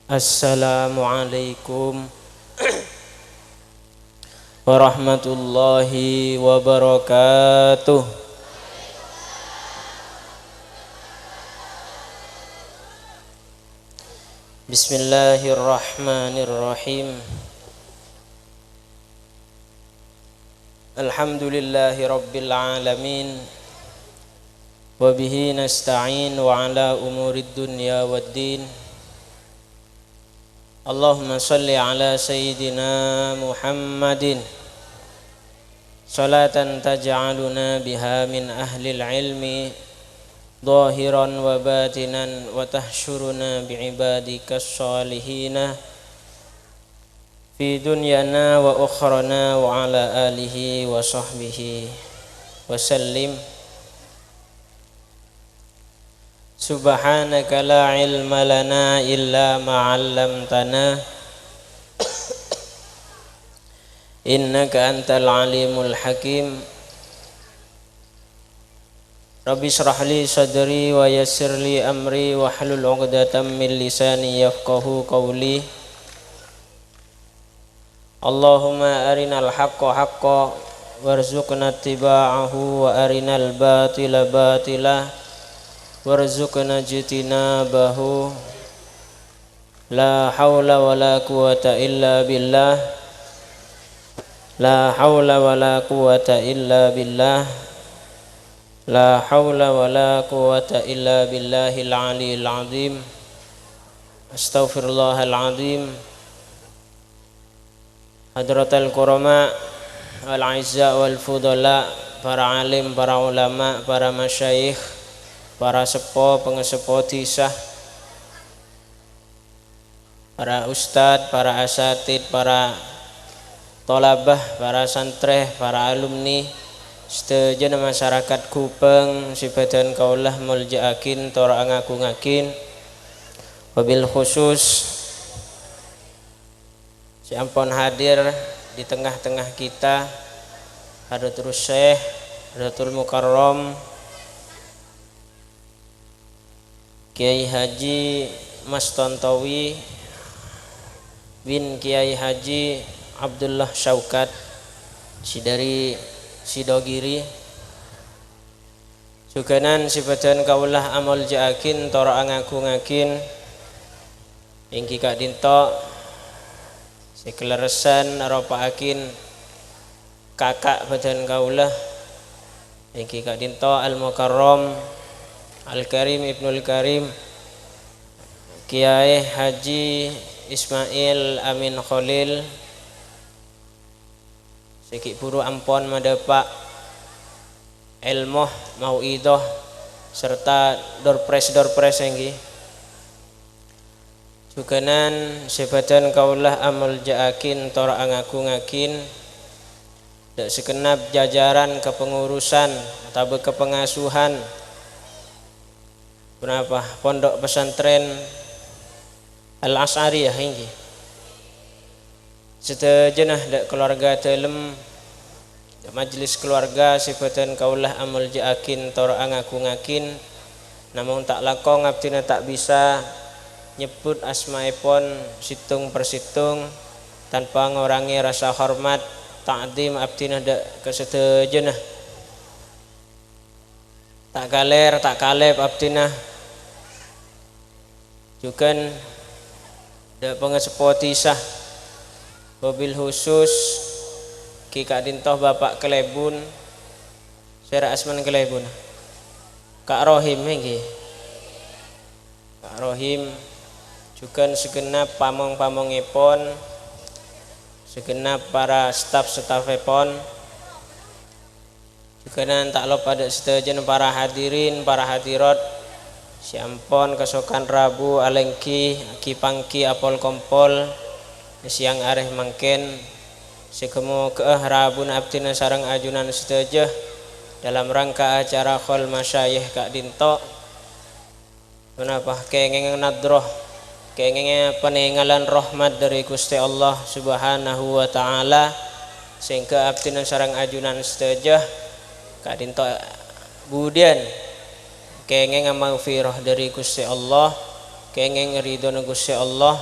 Assalamualaikum warahmatullahi wabarakatuh. Bismillahirrahmanirrahim. Alhamdulillahi rabbil alamin. Wa bihi nasta'in wa ala umurid dunya waddin. Allahumma salli ala sayyidina Muhammadin salatan taj'aluna biha min ahlil ilmi zahiran wa batinan wa tahsyuruna bi'ibadikas salihina fi dunyana wa ukhrana wa ala alihi wa sahbihi wa sallim. Subhanaka la ilma lana illa ma 'allamtana innaka antal alimul hakim. Rabbi shrah li sadri wa yassir li amri wa hlul 'uqdatam min lisani yafqahu qawli. Allahumma arinal haqqa haqqan warzuqna ittiba'ahu wa arinal batila batila warzuqna jitinabahu. La haula wala quwata illa billah. La haula wala quwata illa billah. La haula wala quwata illa billahil aliyil azim. Astaghfirullahal azim. Hadratal kurama wal aizza wal fudala, para alim, para ulama, para masyayikh, para sepo, pengesepo disah, para ustadz, para asatid, para tolabah, para santreh, para alumni, setujuan masyarakat Kupeng, sibadan kaulah muljaakin, tora ngaku-ngakin, wabil khusus si ampun hadir di tengah-tengah kita Hadratus Syekh Hadratul Mukarram Kiai Haji Mas Tontowi bin Kiai Haji Abdullah Syaukat si dari Sidogiri, sukanan sibadan kaulah amal jaakin tora ngaku-ngakin ingki kak dinto si keleresan aropaakin kakak badan kaulah ingki kak dinto Al Mukarram Al-Karim Ibnul Karim Kiai Haji Ismail Amin Khalil sikik buru ampon madepak ilmuh mau'idoh serta dorpres enggi juganan sebadan kaulah amal jaakin tora ngaku-ngakin dak sekenap jajaran kepengurusan atau kepengasuhan kenapa pondok pesantren Al-As'ariyah ini setejenah dak keluarga telem majelis keluarga sifatan kaulah amal jaakin tora ngaku-ngakin namun tak lakong abdina tak bisa nyebut asmaipun situng persitung tanpa ngurangi rasa hormat ta'zim abdina dak kesetejenah tak galer tak kaleb abdina juga dak pengespotisah mobil khusus Kika dintoh Bapak Kelebun Sera Asman Kelebun Kak Rohim ini Kak Rohim juga segenap pamong-pamongipun segenap para staf-stafipun juga tak lupa pada setujuan para hadirin para hadirat siampon kesokan Rabu alengki kipangki apol kompol siang areh mangken sekemu keahrabun abdina sarang ajunan setujuh dalam rangka acara khol masyayikh Kak Dinto kenapa kengeng nadroh kengeng peninggalan rahmat dari Gusti Allah Subhanahu wa taala sehingga abdina sarang ajunan setujuh Kak Dinto budian kengeng maghfirah dari Gusti Allah kengeng ridho Gusti Allah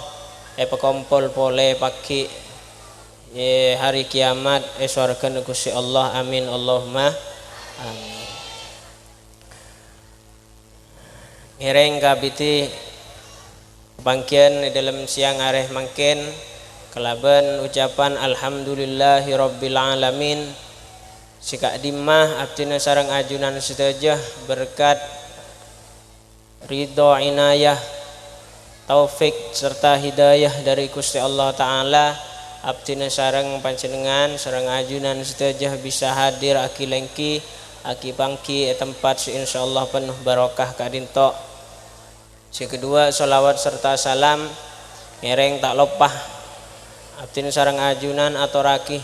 pekompol pole pagi hari kiamat swarga Gusti Allah. Amin Allahumma amin. Ngereng kabiti bangkian dalam siang areh mangken kelaban ucapan alhamdulillahi rabbil alamin. Sika dimah abdina sareng ajunan sedejah berkat ridho inayah taufik serta hidayah dari Gusti Allah Ta'ala, abdina sareng panjenengan sareng ajunan sedejah bisa hadir aki lengki aki pangki tempat insyaallah penuh barokah kadinto. Si kedua sholawat serta salam ngereng tak lopah abdina sareng ajunan atau raki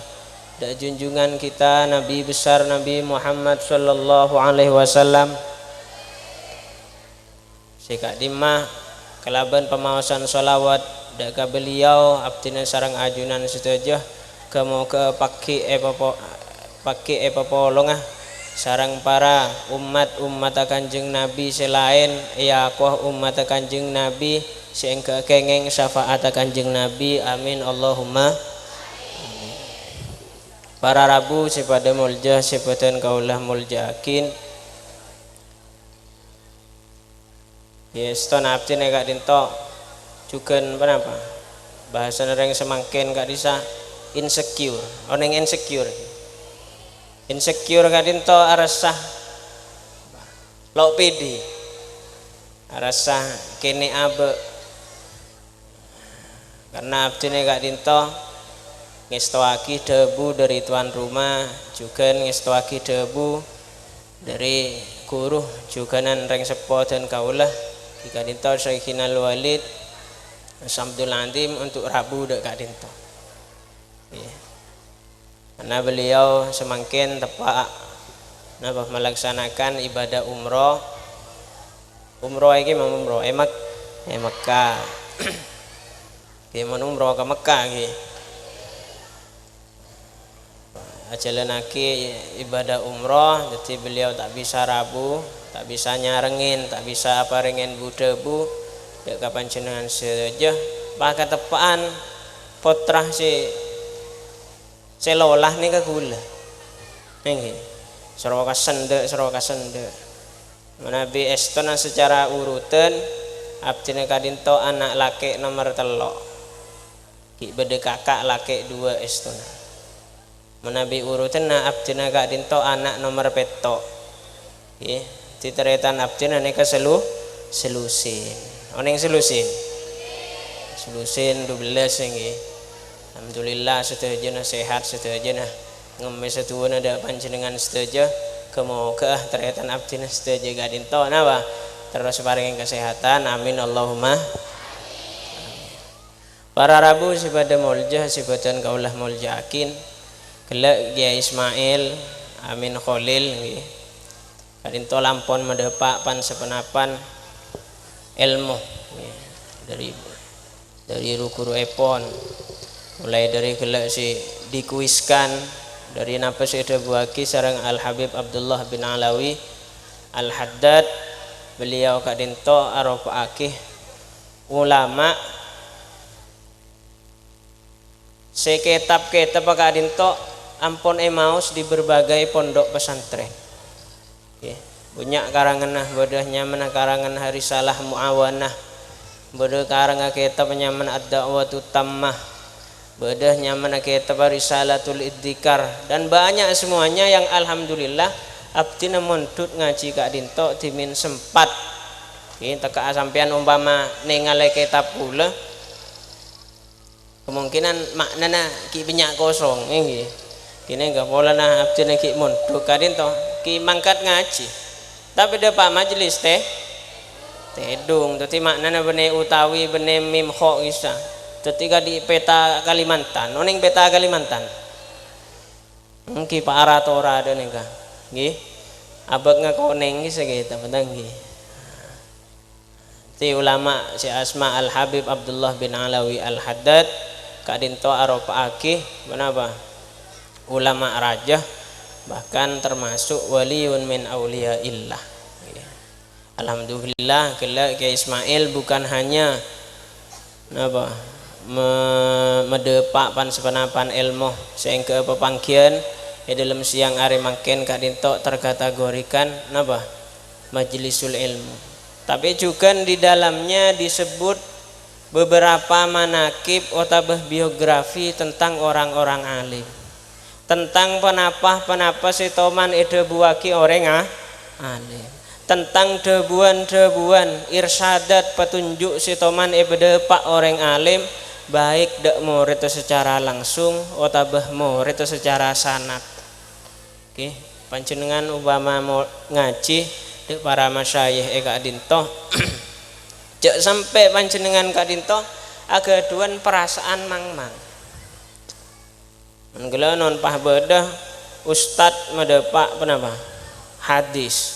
da junjungan kita Nabi besar Nabi Muhammad sallallahu alaihi wasallam. Sika dimah kelaban pemawasan sholawat daga beliau abdina sareng ajunan sedejah kemoga paki epopolongah sareng para umat Kanjeng Nabi selain ya kuah umat Kanjeng Nabi sing kengeng syafaat Kanjeng Nabi. Amin Allahumma. Para rabu sepada mulja sebatan kaulah muljakin yes ton abdi nega dinto juken apa bahasa nereng semangkin gak bisa insecure oneng insecure gak dinto arasah lo pidi arasah kene abe karena abdi nega dinto ngestoaki debu dari tuan rumah juga ngestoaki debu dari guru juga nan reng sepo dan kaulah jika dinto Syekhinal Walid Samdul Antim untuk rabu dek kak dinto karena beliau semakin tepat melaksanakan ibadah umroh ini mau umroh Mekah gimana umroh ke Mekah gitu ajalanake ibadah umroh. Jadi beliau tak bisa rabu, tak bisa nyarengin, tak bisa apa ringen budebu dek kapan jenengan saja pakai tepaan potrah si selolah nih ke gula nggih soroka sende menabi estona secara urutan abdine kadinto anak laki nomor telok ki bede kakak laki 2 estona menabi urutan abdina gak dinto anak nomor petok ya titeretan abdina nika selusin oneng selusin 12 nggih alhamdulillah sedaya sehat sedaya ngombe setuhun ada panjenengan sedaya kemoga teretan abdina sedaya gak dinto napa terus paringin kesehatan. Amin Allahumma. Para rabu sipada mulja sibatan kaulah muljakin kelak Gia Ismail Amin Khalil nggih kadinto lampon medepak pan sepenapan ilmu nggih dari guru epon mulai dari kelak si dikuiskan dari napa si buaki sareng Al Habib Abdullah bin Alawi Al Haddad beliau kadinto aropa akih ulama sekitab kadinto ampun emaus di berbagai pondok pesantren punya karangan bodoh nyaman karangan Harisalah Muawanah bodoh karangan kitab nyaman ad-da'watu tammah bodoh nyaman kitab Risalatul Idzikar dan banyak semuanya yang alhamdulillah abdi mondut ngaji kak dinto dimin sempat teka sampean umpama ningale kitab pula kemungkinan maknana ki banyak kosong nggih kini enggak boleh nah abdi ki mondok kadin toh ki mangkat ngaji tapi ada pak majelis tedung tapi maknanya bene utawi bene mim kho isa ketika di peta Kalimantan oning peta Kalimantan ki pak aratora ada nih nggih abag ngakoneng ki segitu pedang nggih ti ulama si Asma Al Habib Abdullah bin Alawi Al Haddad kadinto aropa akih menapa ulama raja bahkan termasuk waliun min aulia illah. Alhamdulillah kelak Kiai Ismail bukan hanya medepak pan sepenapan ilmu sing ke pepanggian dalam siang hari mangken kadinto terkategorikan napa majlisul ilmu. Tapi juga di dalamnya disebut beberapa manakib atau biografi tentang orang-orang alim, tentang penapa sitoman ide buaki orang alim, tentang debuan irsadat petunjuk sitoman ide pak orang alim, baik dek murid secara langsung atau murid secara sanad. Oke, panjenengan upama mau ngaji dek para masyayikh Kak Dinto cek sampai panjenengan Kak Dinto agak duan perasaan mang-mang menggela non pah bedah ustad medepak penapa hadis,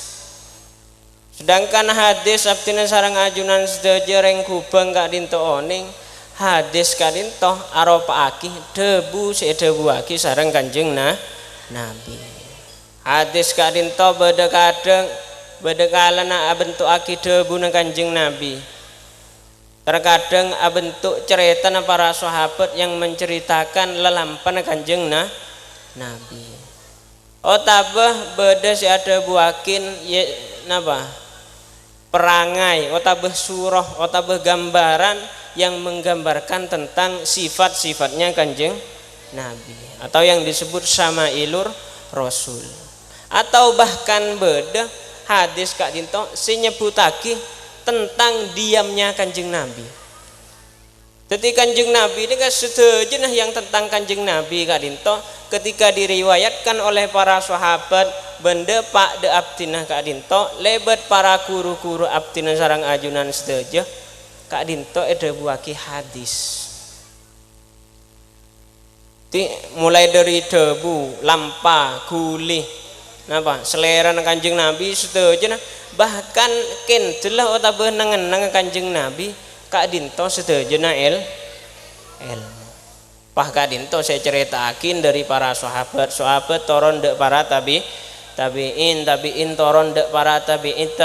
sedangkan hadis abdina sareng ajunan sedaja reng kubang Kak Dinto oning hadis Kak Dinto aropa aki debu sedebu aki sareng kanjeng Nabi. Hadis Kak Dinto beda kadang bedekalana abentuk akidah buna kanjeng Nabi, terkadang abentuk cerita para sahabat yang menceritakan lelampan kanjeng Nabi. Otabah beda si ada buakin ya napa perangai, otabah surah, otabah gambaran yang menggambarkan tentang sifat-sifatnya kanjeng Nabi, atau yang disebut syama'ilur Rasul, atau bahkan beda hadis Kak Dinto senyebutake tentang diamnya kanjeng Nabi. Jadi kanjeng Nabi ini kan sejenis yang tentang kanjeng Nabi Kak Dinto ketika diriwayatkan oleh para sahabat benda pak de abdinah Kak Dinto lebat para guru-guru abdinah sarang ajunan sedaja Kak Dinto ada buaki hadis. Mulai dari debu, lampa, gulih napa selera kanjeng Nabi sedaja bahkan kentelah otabah nangen kanjeng Nabi Kak Dinto sedaja ilmu. Pah Kak Dinto saya ceritakin dari para sahabat toron dek para tabiin toron dek para tabiin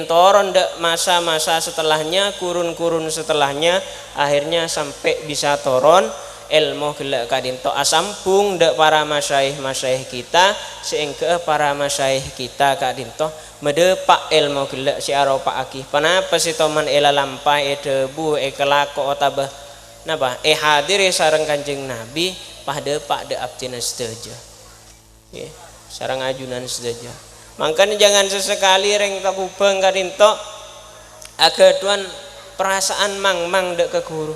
toron dek masa-masa setelahnya, kurun-kurun setelahnya, akhirnya sampai bisa toron ilmu gelak Kak Dinto asampung dek para masyayikh kita sehingga para masyayikh kita Kak Dinto medepak ilmu gelak si aropa aki panapa si toman ela lampai debu kelako otabah napa hadiri sareng kanjeng Nabi pah depak de abdina sedaja ya sareng ajunan sedaja. Makanya jangan sesekali reng tak kubeng Kak Dinto agaduan perasaan mang-mang dek ke guru.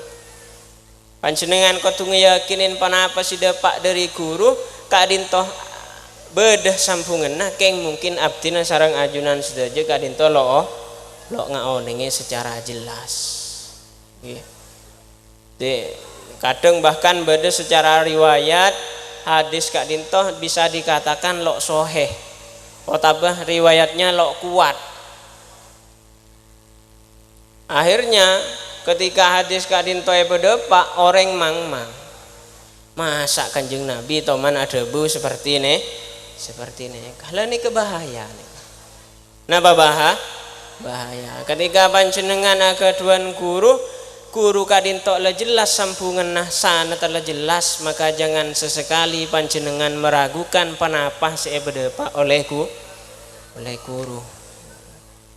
Panjenengan kudu yakinin panapa si dapak dari guru Kak Dinto bedah sambungan keng mungkin abdina sarang ajunan sedaja Kak Dinto lo ngaoningi secara jelas. Kadang bahkan beda secara riwayat hadis Kak Dinto bisa dikatakan lo soheh, otabah riwayatnya lo kuat. Akhirnya ketika hadis Kak Dinto bedepak orang mang-mang masa kanjeng Nabi toman ada bu seperti ini kalau ini kebahaya nih. Napa bahaya ketika panjenengan agaduan guru Kak Dinto le jelas sambungan sana telah jelas, maka jangan sesekali panjenengan meragukan panapa bedepak oleh guru.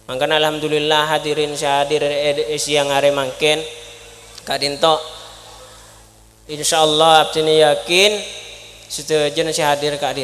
Maka alhamdulillah hadirin syahadir siang hari mangken Kak Dinto insyaallah abdini yakin setuju syahadir Kak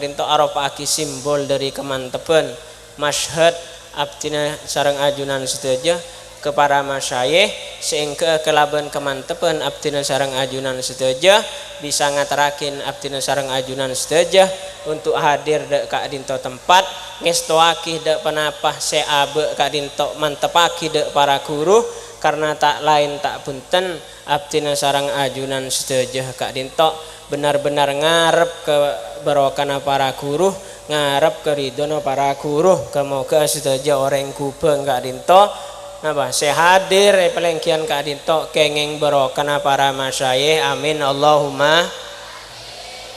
Dinto aropa aki simbol dari kemantepan masyhad abdina sareng ajunan setuju ke para masyayikh sehingga kelaban kemantepan abdina sareng ajunan setuju bisa ngatarakin abdina sareng ajunan setuju untuk hadir dek Kak Dinto tempat ngestoaki dek penapah seabe Kak Dinto mantepaki dek para guru karena tak lain tak punten abdina sareng ajunan setuju Kak Dinto benar-benar ngarep ke barokana para guru, ngarep ke ridhono para guru, kemoga setuju orang kubeng Kak Dinto napa sehadir pelengkian Kak Dinto kenging barokana para masyayikh amin Allahumma,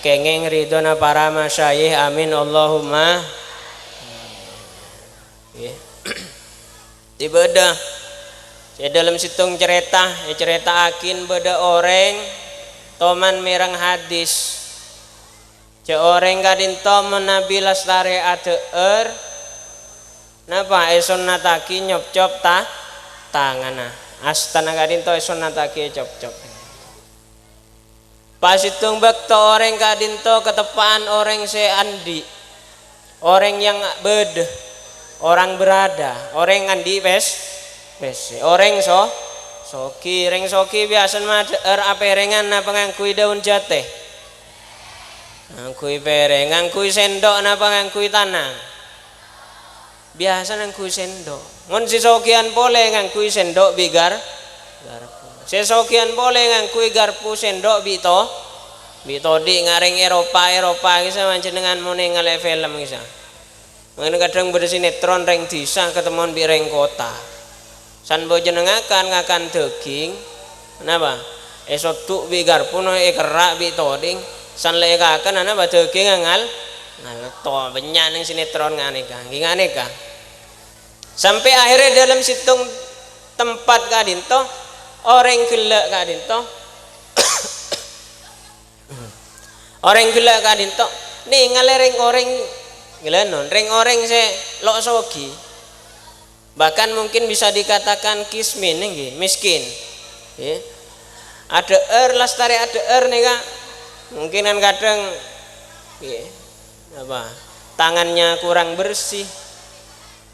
kenging ridhona para masyayikh amin Allahumma. Ibadah dalam situng cerita akin beda orang toman merang hadis ce orang kadinto menabi lastare ateur napa sunnataki nyop-cop tangan astana kadinto sunnataki cop-cop pas hitung bekto orang kadinto ketepaan orang seandi orang yang beda orang berada orang andi wes orang soki ring soki biasa mah apa rengan apa ngangkui daun jate ngangkui pereng ngangkui sendok apa ngangkui tanang biasa ngangkui sendok ngon si sokian boleh ngangkui sendok bigar garpu si sokian boleh ngangkui garpu sendok bito di ngaring Eropa kisah macam dengan mau nengale film kisah mengenai kadang bersinetron reng desa ketemuan di reng kota san bojenengakan ngakan daging kenapa esok tu bigar pun kerak bi toding san lekakan apa daging ngal to banyak yang sinetron nganeka sampai akhirnya dalam situng tempat kadinto orang gelak kadinto orang gelak kadinto nih ngalereng orang gelanon ring orang se lok sogi bahkan mungkin bisa dikatakan kismin nih miskin ya. Ada lastari ada nih kak mungkinan kadang ya, apa tangannya kurang bersih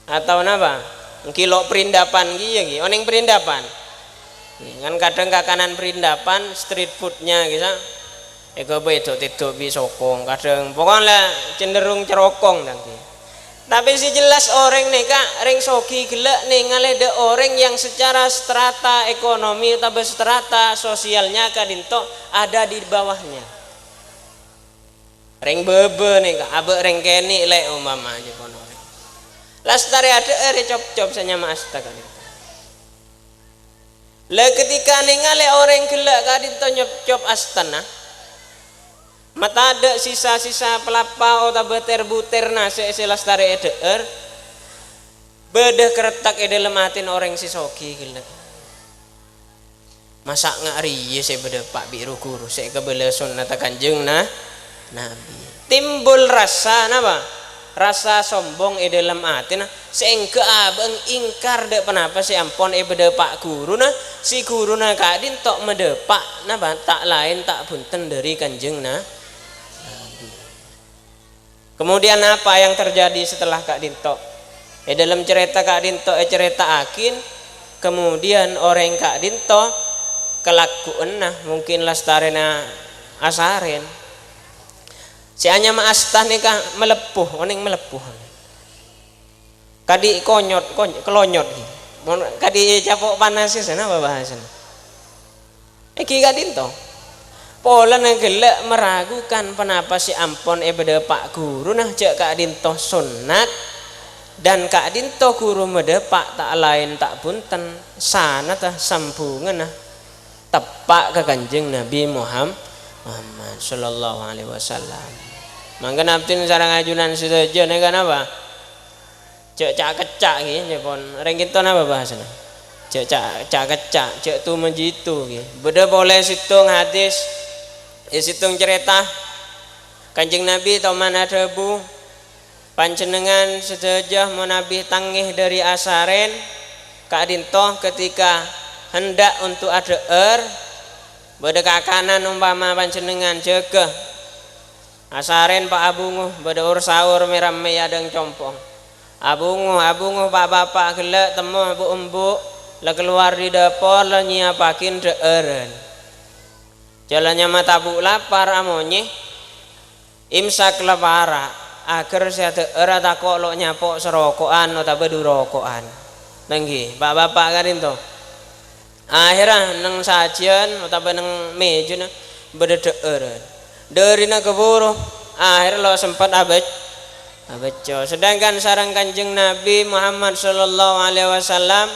atau apa kilo perindapan gitu oning perindapan ya, kan kadang kakanan perindapan street foodnya gitu ego bedo tidak bisa sokong kadang pokoknya cenderung cerokong nanti tapi si jelas orang nih kak ring soki gelak nih ngalede orang yang secara strata ekonomi atau strata sosialnya kadinto ada di bawahnya ring bebe nih kak abe ring keni le umpama aja kono lastari ada cop-cop senyama asta kadinto le ketika nih ngale orang gelak kadinto nyop-cop astana mata ada sisa-sisa pelapa atau buter-buter nasi selastari eder beda keretak dalam hatin orang si soki gila masa ngari ya saya beda pak biru guru saya kebela sunnah kanjeng nabi timbul rasa napa rasa sombong dalam hatin sehingga abang ingkar dek kenapa si ampon beda pak guru si guru kadin tok medepak napa tak lain tak bunten dari kanjeng kemudian apa yang terjadi setelah Kak Dinto? Dalam cerita Kak Dinto cerita akin, kemudian orang Kak Dinto kelakuan mungkin lastarena asaren. Si hanya maastah nih Kak melepuh, oning melepuh. Kadi kelonyot. Kadi capok panas sana apa bahasanya? Kak Dinto. Pola gelak meragukan kenapa si ampon beda pak guru cek Kak Dinto sunat dan Kak Dinto guru medepak tak lain tak punten sana tah sambungan tepak ke kanjeng Nabi Muhammad Sallallahu Alaihi Wasallam. Mangga naptin sarang ajunan sedaja nih kan apa? Cek cak kecak gitu pon rengkinton apa bahasanya? Cek cak kecak cek tu menjitu gitu. Beda boleh situng hadis situng cerita kanjeng Nabi toman adebu panjenengan sedejah menabih tangih dari asaren Kak Dinto ketika hendak untuk adeer beda kakanan umpama panjenengan jaga asaren Pak Abunguh beda sahur meram meyadang compong abunguh Pak Bapak gelak temu bu embu lah keluar di dapur lah nyiapakin deeren jalannya mata bu lapar amonye imsak lepara agar saya teera takok lo nyapok serokokan atau bedu rokokan nenggi bapak kan itu akhirnya neng sajian atau neng meja beda deeren dari nak keburu akhirnya lo sempat abeco sedangkan sarang kanjeng Nabi Muhammad Sallallahu Alaihi Wasallam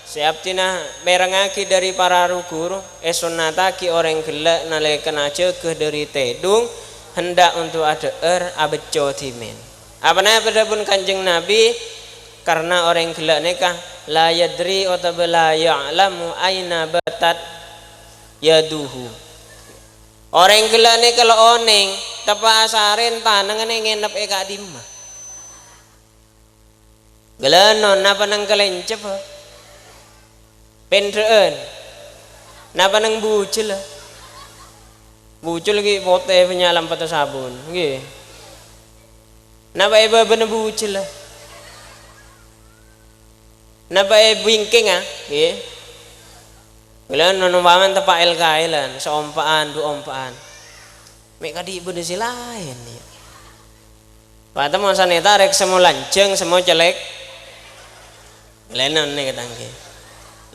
siaptina merengaki dari para guru sunataki orang gelak nalekan aja ke dari tedung hendak untuk ada abeco timen apa namanya pada pun kanjeng Nabi karena orang gelak nikah la yadri utawa la ya'lamu aina batat yaduhu. Orang gelane kalau oning tepa asarin tanengane ngenep eka dimah. Gelanon napa nang kelencep pendreen napa nang bucil bucil ki pote penyalam pata sabun nggih napa eba bener bucil napa bingking nggih gelanon umpaman tepa el-kailan seompaan dua ompaan mek kadi ibu desi lain ya pada masa neta rek semua lanceng semua jelek gelanon nih ketangke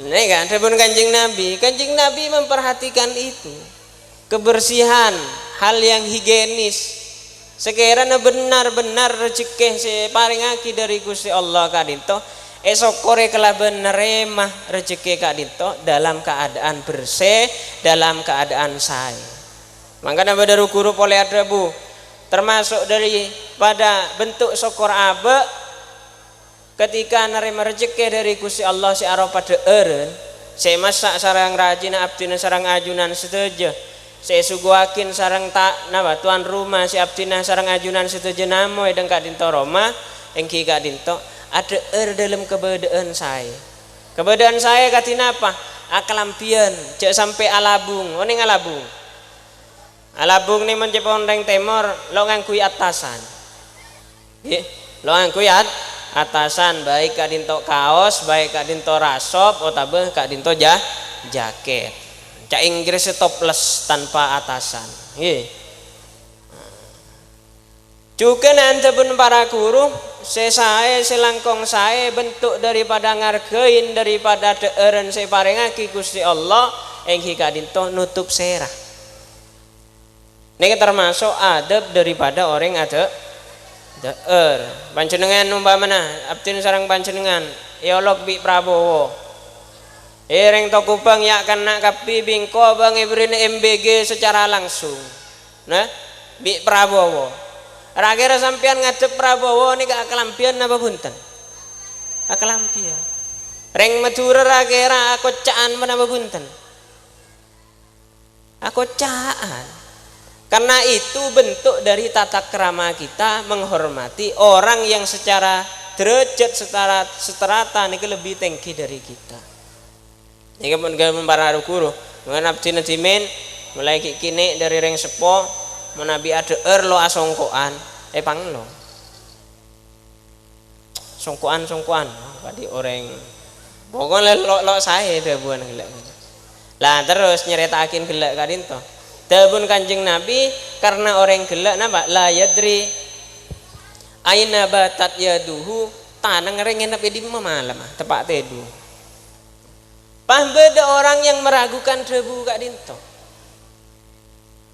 ini kan adapun Kanjeng Nabi memperhatikan itu kebersihan hal yang higienis sekiranya benar-benar rezeki separingaki dari Gusti Allah kadinto esok kore kelah bener remah rezeki kadinto dalam keadaan bersih dalam keadaan say makanya pada ruku-ruku oleh adabu termasuk daripada bentuk syukur abe ketika nerima rezeki dari Gusti Allah si aropa deeren saya masak sarang rajin abdina sarang ajunan setuju saya suguhakin sarang tak napa tuan rumah si abdina sarang ajunan setuju namo edeng kadinto Roma engki kadinto ada dalam kebedaan saya katina apa akalampian cek sampai alabung oning alabung nih mencepon reng temor lo ngangkui atasan lo ngangkui atasan baik kadinto kaos baik kadinto rasop otabe kadinto jaket cak Inggris topless tanpa atasan nggih juga nanti pun para guru saya selangkong saya bentuk daripada ngargain daripada deeren saya parengaki Gusti Allah engki kadinto nutup serah ini termasuk adab daripada orang ada panjenengan umpamana abdin sarang panjenengan eolog bi Prabowo reng toko bang ya kena kapi bingko bang ibrin MBG secara langsung nah bi Prabowo rakira sampean ngadep Prabowo ini ke akalampian apa bunten akalampian reng Madura rakira aku caan menapa bunten aku caan karena itu bentuk dari tata krama kita menghormati orang yang secara derajat seterata niki lebih tinggi dari kita. Niki pun gawe para guru, mengenai abdina dimen mulai kini dari reng sepo menabi ada lo asongkoan panglo. Songkoan padi orang pokoknya lo saya dah buan gelak. Lah terus nyeritakin gelak kadinto. Dabun Kanjeng Nabi karena orang gelak napa la yadri aina batat yaduhu tanang ngenep di malam tepak tedu pah beda orang yang meragukan debu kak dinto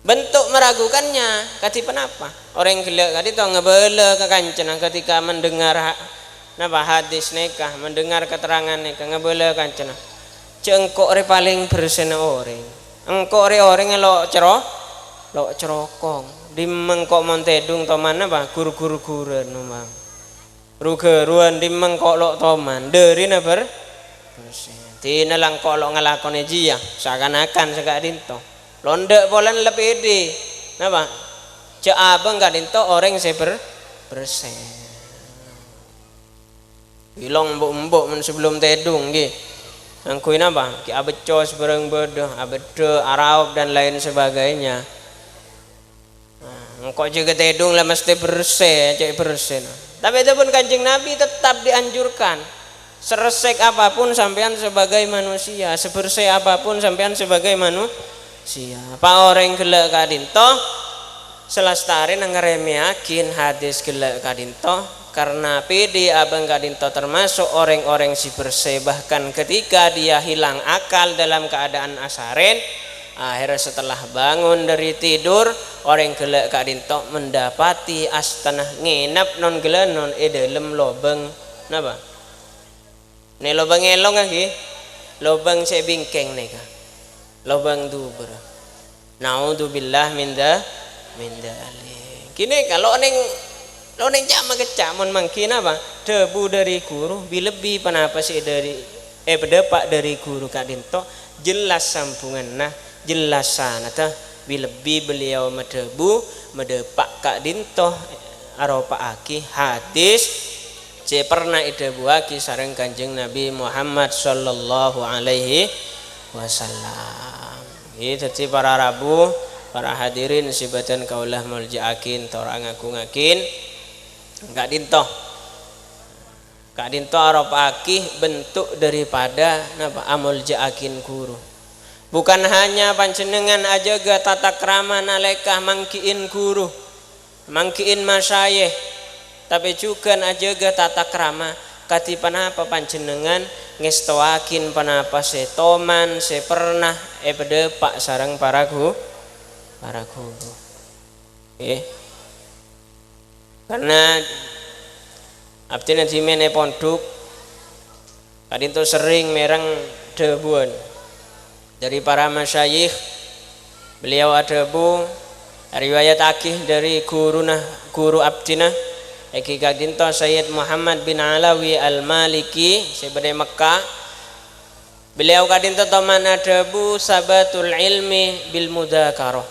bentuk meragukannya kati penapa orang gelak kak dinto ngebele ke kancana ketika mendengar napa hadis nikah mendengar keterangan nikah ngebele kancana cengkok re paling bersena orang engkau orang lo cerokong di mengkok montedung toman apa guru-guruan numang rugeruan di mengkok lo toman dari naber tina lang kok lo ngelakon jia seakan-akan segak dinto londek bolan lebih di napa cek abang gak dinto orang seber bersih bilang mbok men sebelum tedung gitu angkuin apa ki abecos bareng bodoh abede arab dan lain sebagainya engkau juga tedung lah mesti bersih cek bersih tapi itu pun Kanjeng Nabi tetap dianjurkan seresek apapun sampean sebagai manusia sebersih apapun sampean sebagai manusia pak orang gelak kadinto selastari ngeremeakin hadis gelak kadinto karena PD abang kadinto termasuk orang-orang si bersih bahkan ketika dia hilang akal dalam keadaan asaren akhirnya setelah bangun dari tidur orang gelak kadinto mendapati astanah nginap non gelanon dalam lobeng napa ini lobeng elong lagi lobeng saya bingkeng nih kak lobeng dubur naudzubillah minda ali kini kalau neng lo neng jam kecamon mungkin apa debu dari guru lebih kenapa sih dari pedepak dari guru kadinto jelas sambungan nah jelas sana tah lebih beliau medebu medepak kadinto aropa aki hadis je pernah idebu aki sareng Kanjeng Nabi Muhammad sallallahu alaihi wasallam. Itu para rabu para hadirin sibatan kaulah muljaakin tora ngaku-ngakin Kak Dinto arop akih bentuk daripada napa amul jaakin guru. Bukan hanya panjenengan ajaga tata krama nalekah mangkiin guru, mangkiin masyayikh, tapi juga ajaga tata krama kati panapa panjenengan ngestoakin panapa setoman sepernah pedepak sareng para guru. Karena abdina dimene pondok kadinto sering merang debuan dari para masyayikh. Beliau adebu riwayat akih dari guru abdina Eki kadinto Sayyid Muhammad bin Alawi Al-Maliki sebade Mekah. Beliau kadinto taman adebu sabatul ilmi bil mudzakarah.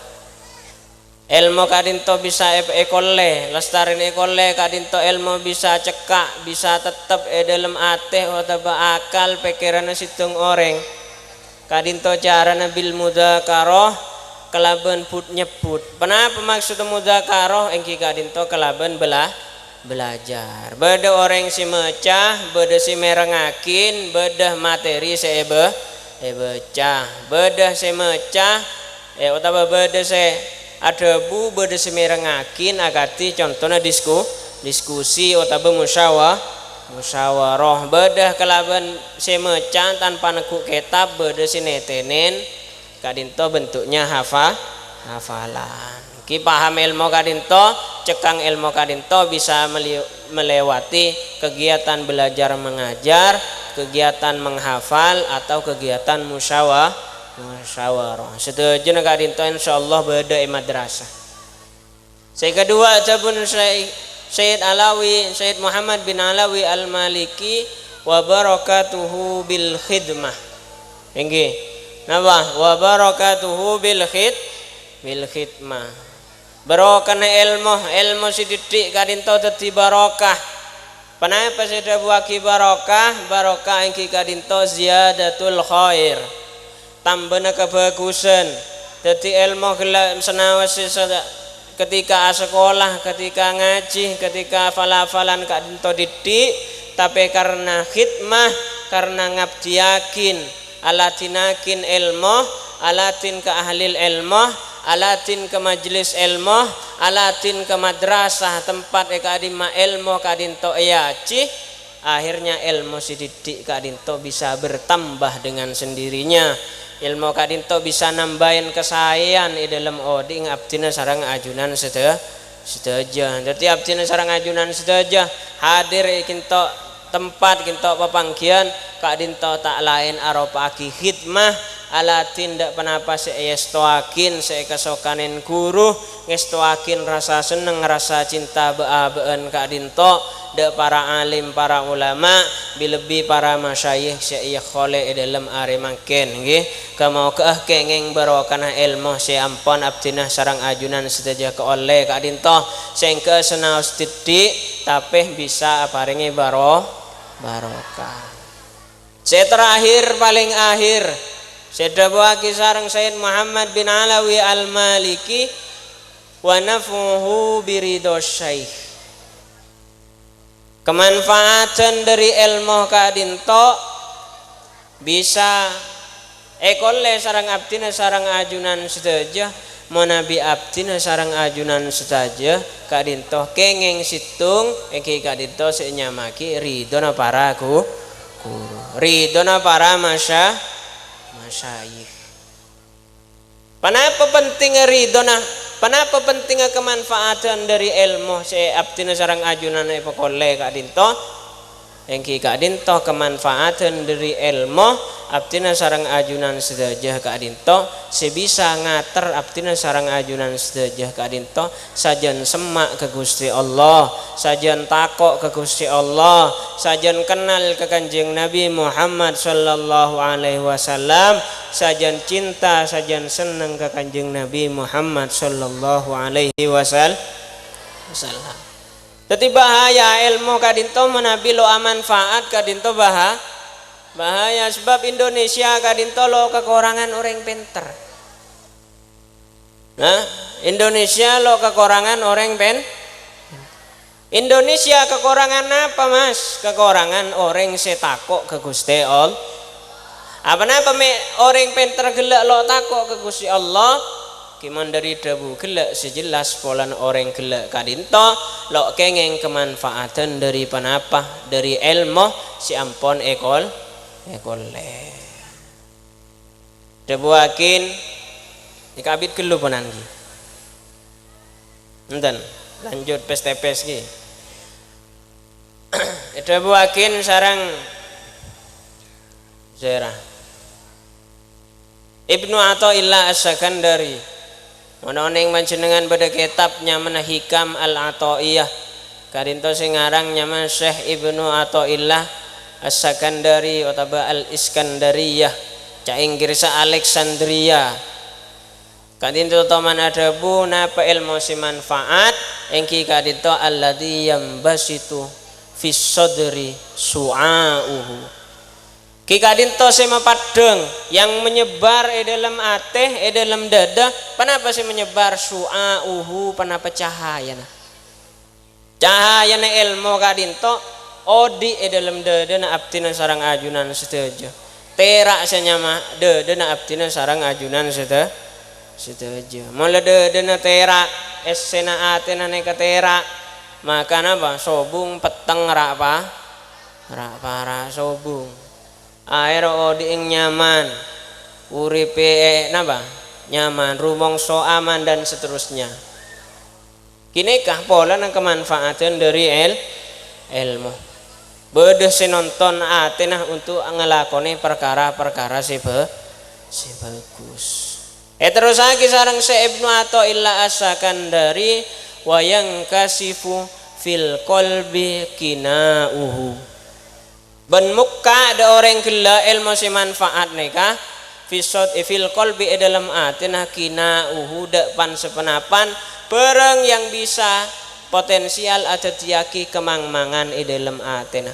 Ilmu kadinto bisa ekolle, lestarin ekolle kadinto ilmu bisa cekak, bisa tetap dalam ateh atau akal pikiran situng orang. Kadinto cara bil mudzakarah kelaban put nyebut. Kenapa maksud mudzakarah engki kadinto kelaban belajar. Beda orang si mecah, beda si merengakin, beda materi si becah, beda si mecah, utawa beda si adebu beda semerengakin agati contohnya diskusi utawa musyawarah beda kelaban semecan tanpa nekuk kitab beda sinetenen kadinto bentuknya hafalan ki paham ilmu kadinto cekang ilmu kadinto bisa melewati kegiatan belajar mengajar, kegiatan menghafal atau kegiatan musyawarah. Setuju nak kadinto insyaallah beda madrasah. Saya kedua cabun Sayyid Muhammad bin Alawi Al-Maliki wa barakatuhu bil khidmah. Nggih. Napa? Wa barakatuhu bil khidmah. Barokah ilmu sididik kadinto dadi barokah. Panapa seda buaki barokah engki kadinto ziyadatul khair. Tambahna kebagusan. Jadi ilmu senawas ketika sekolah, ketika ngaji, ketika hafalan kadinto didik, tapi karena khidmah, karena ngabdiakin, alatinakin ilmu, alatin ke ahli ilmu, alatin ke majelis ilmu, alatin ke madrasah tempat kadima ilmu kadinto yaci. Akhirnya ilmu sididik kadinto bisa bertambah dengan sendirinya. Ilmu kadinto bisa nambahin kesayan di dalam oding abdina sarang ajunan sedaja. Jadi abdina sarang ajunan sedaja hadir kinto tempat kinto pepanggian kadinto tak lain aropaki khidmah alatin dak penapa seestoakin sekesokanin guru ngestoakin rasa seneng rasa cinta been kadinto dak para alim para ulama bilebih para masyayikh syekh khole dalam are mangken nggih kamau keah kengeng barokana ilmu se ampon abdinah sarang ajunan sedaja ke oleh kadinto sing ke senaos titik tapi bisa paringi barokah. Terakhir paling akhir sedabuaki sareng Sayyid Muhammad bin Alawi Al-Maliki wa nafuhu biridho syaikh. Kemanfaatan dari ilmu kadinto bisa ekolle sarang abdina sarang ajunan sedaja monabi abdina sarang ajunan sedaja kadinto kengeng situng eki kadinto senyamaki ridona para guru ridona para masyayikh. Kenapa penting ridona? Kenapa penting kemanfaatan dari ilmu si abdina sarang ajunan ipokole kadinto? Engki kadinto kemanfaatan dari ilmu abdina sareng ajunan sedaya ka adinto sebisa ngater abdina sareng ajunan sedaya ka adinto sajan semak ke Gusti Allah, sajan takok ke Gusti Allah, sajan kenal ke Kanjeng Nabi Muhammad sallallahu alaihi wasallam, sajan cinta sajan seneng ke Kanjeng Nabi Muhammad sallallahu alaihi wasallam. Dadi bahaya ilmu kadinto menabi lo manfaat kadinto bahaya sebab Indonesia kadinto lo kekurangan orang pinter. Nah, Indonesia lo kekurangan orang Indonesia kekurangan apa Mas? Kekurangan orang setakok ke Gusti Allah. Apa napa orang pinter gelak lo takok ke Gusti Allah? Kiman dari debu gelak sejelas polan orang gelak kadinto lo kengeng kemanfaatan dari panapa dari ilmu si ampon ekol debu akin dikabit kelu penanggi enten lanjut pes ki debu akin sarang Zera Ibnu Athaillah As-Sakandari Mononeng manjenengan pada kitabnya mana Hikam Al-Athaiyah kadinto sing aran nyaman Syekh Ibnu Athaillah As-Sakandari utawa Al-Iskandariyah ca Inggris Alexandria kadinto toman adabu napa ilmu si manfaat engki kadinto alladzi yambasitu fis sadri su'auhu Ki kadinto sema padeng yang menyebar dalam ateh dalam dada panapa sih menyebar su'auhu panapa cahayana ilmu kadinto odi dalam dada na abdina sarang ajunan setuju terak senyama dada na abdina sarang ajunan setuju mula dada na terak esena atena neka terak maka napa sobung peteng rak para sobung air odi ing nyaman uripe napa nyaman rumongso aman dan seterusnya kinikah pola nang kemanfaatan dari ilmu bedes nonton atenah untuk ngelakoni perkara-perkara si bagus terus lagi sareng se Ibnu Athaillah As-Sakandari wayang kasifu fil qalbi kinauhu ben muka ada orang gila ilmu si manfaat neka fisod fil qalbi dalam atina kina dak pan sepenapan barang yang bisa potensial ada tiaki kemangmangan dalam atina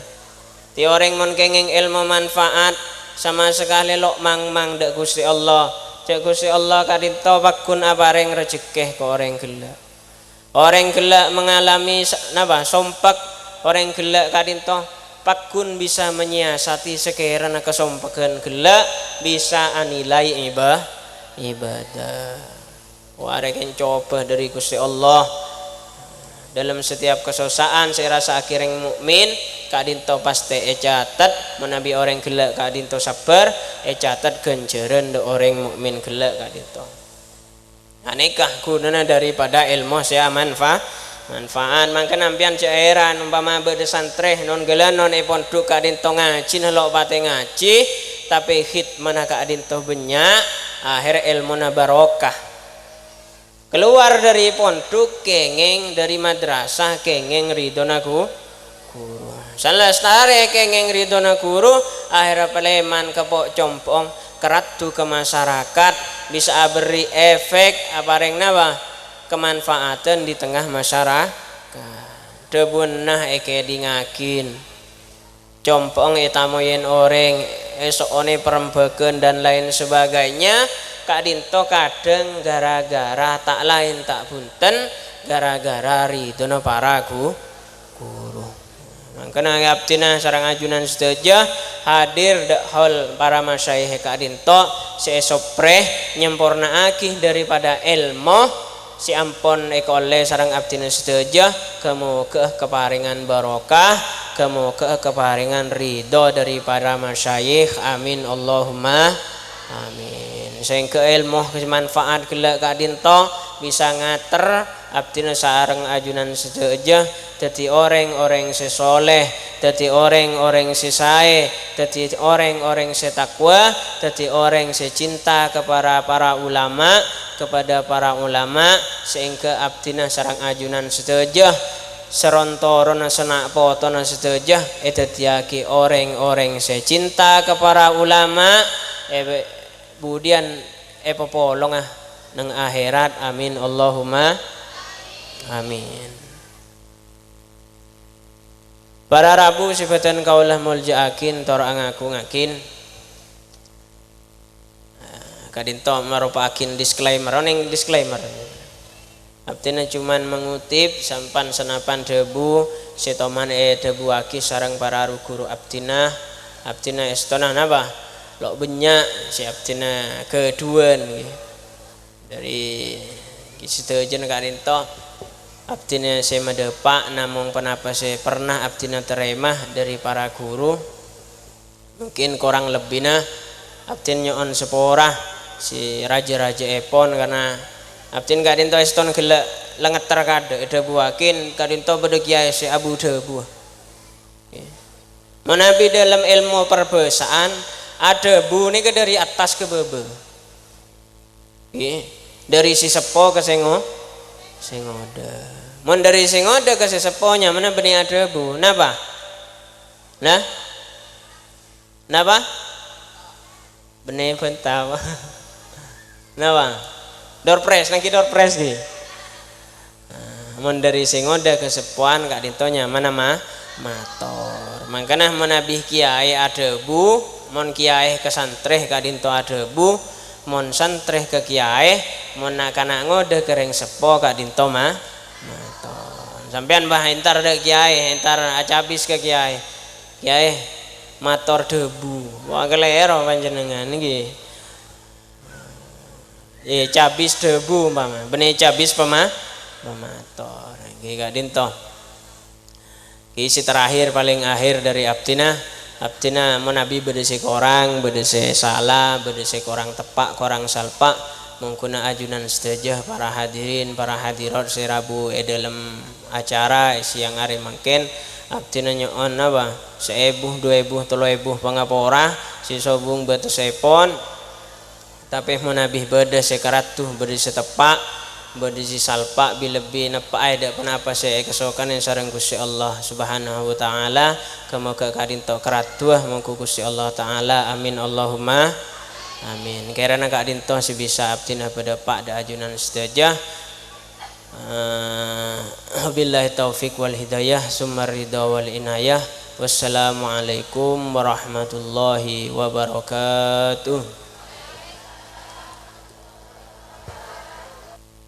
ti orang mon kenging ilmu manfaat sama sekali lok mangmang dak Gusti Allah cek Gusti Allah kadinto bakun apareng rezeki ke orang gila mengalami napa sompak orang gila kadinto pakun bisa menyiasati sekiranya kesompakan gelak bisa anilai ibadah wareken coba dari Gusti Allah dalam setiap kesusaan saya rasa akhirnya mukmin kadinto pasti catat menabi orang gelak kadinto sabar catat ganjaran de orang mukmin gelak kadinto anekah gunanya daripada ilmu saya manfaat mangke nampian cairan umpama bede santreh non gelan non pondok kadinto ngaji nelok pate ngaji tapi khidmah kadinto benyak akhir ilmu barokah keluar dari pondok kengeng dari madrasah kengeng ridona guru salah stare kengeng ridona guru akhir peleman kepok compong keratu ke masyarakat bisa beri efek apareng napa kemanfaatan di tengah masyarakat debunah eke dingakin compong etamoyen orang esokone perembeken dan lain sebagainya kadinto kadang gara-gara tak lain tak bunten gara-gara ridona para guru mangkana ngabdina sareng ajunan sedaya hadir hal para masyayikh kadinto seesopreh nyempurnaake daripada ilmu si ampon ekole sarang abdina sedaya kemoga keparingan barokah kemoga keparingan ridho dari para masyayikh amin Allahumma amin sing ke ilmu manfaat gelak kadinto bisa ngater abdina sareng ajunan sedaya dadi orang-orang sesoleh, dadi orang-orang sesae, dadi orang-orang setakwa, dadi orang secinta kepada para ulama, sehingga abdina sarang ajunan sedejah serontorona senak potona sedejah dadiake orang-orang secinta kepada ulama kemudian popolong nang akhirat. Amin Allahumma amin. Para Rabu sifatan kaulah muljaakin tor angaku ngakin kadinto marupakin disclaimer oning disclaimer abdina cuman mengutip sampan senapan debu setoman debu aki sarang para guru abdina estona napa lo benyak si abdina keduan dari kisitejen kadinto abdina saya medepak namun kenapa saya pernah abdina teremah dari para guru mungkin kurang lebihnya abdin nyon seporah si raja-raja epon karena abdin kadinto eston gelek lengeter kade debu akin kadinto bede kiai si abu debu menabi dalam ilmu perbesaan ada bu ini dari atas ke bawah dari si sepo ke sengoda mon dari sengoda ke si seponya mana benih ada bu napa benih bentawa napa dorpres nangki dorpres di mon dari sengoda ke sepuan kak dintonya mana mator makanya menabih kiai ada bu mon kiai ke santreh kak dinto ada bu mon santreh ke kiai mon anak ngode kering sepo kak dinto maton sampean bah entar de kiai entar acabis ke kiai mator debu wah kelero panjenengan niki cabis debu umpama benih cabis pemator nggih kak dinto isi terakhir paling akhir dari abdina menabi bedese korang bedese salah bedese korang tepak korang salpak mengkuna ajunan sedejah para hadirin para hadirat serabu dalam acara siang hari mungkin abdina nyon apa 1000 2000 3000 pangapora si sobung batu sepon tapi menabi beda sekaratuh bedese tepak bedese salpak lebih nepak ada kenapa saya kesokan yang sareng Gusti Allah Subhanahu wa taala kemoga kadinto keratuh monggo Gusti Allah taala amin Allahumma amin karena kak dinto si bisa abdina pada pak da ajunan sedejah billahi taufik wal hidayah summa ridha wal inayah wassalamualaikum warahmatullahi wabarakatuh.